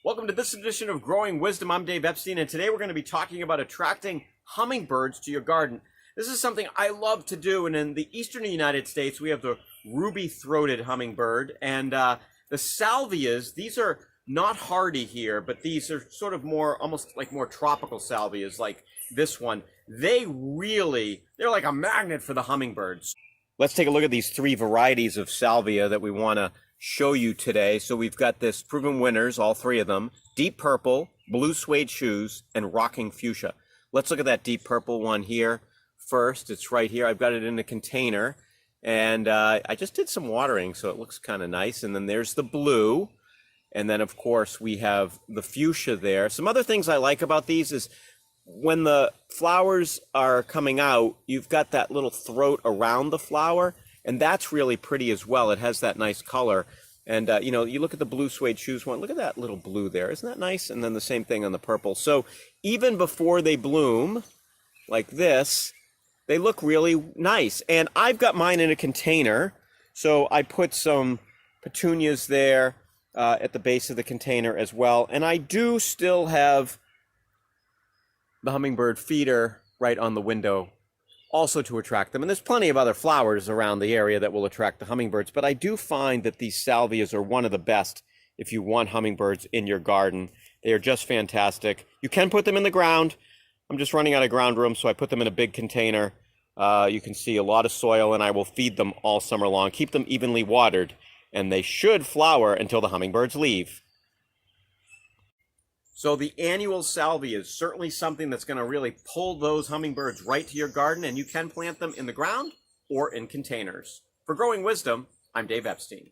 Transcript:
Welcome to this edition of Growing Wisdom. I'm Dave Epstein, and today we're going to be talking about attracting hummingbirds to your garden. This is something I love to do, and in the eastern United States, we have the ruby-throated hummingbird, and the salvias. These are not hardy here, but these are sort of more, almost like more tropical salvias, like this one. They're like a magnet for the hummingbirds. Let's take a look at these three varieties of salvia that we want to show you today. So we've got this proven winners, all three of them: deep purple, blue suede shoes, and rocking fuchsia. Let's look at that deep purple one here first. It's right here. I've got it in a container, and I just did some watering, so it looks kind of nice. And then there's the blue, and then of course we have the fuchsia there. Some other things I like about these is when the flowers are coming out, you've got that little throat around the flower, and that's really pretty as well. It has that nice color. And, you know, you look at the blue suede shoes one, look at that little blue there. Isn't that nice? And then the same thing on the purple. So even before they bloom, like this, they look really nice. And I've got mine in a container. So I put some petunias there at the base of the container as well. And I do still have the hummingbird feeder right on the window, also to attract them. And there's plenty of other flowers around the area that will attract the hummingbirds, but I do find that these salvias are one of the best if you want hummingbirds in your garden. They are just fantastic. You can put them in the ground. I'm just running out of ground room, so I put them in a big container. You can see a lot of soil, and I will feed them all summer long. Keep them evenly watered, and they should flower until the hummingbirds leave. So the annual salvia is certainly something that's going to really pull those hummingbirds right to your garden, and you can plant them in the ground or in containers. For Growing Wisdom, I'm Dave Epstein.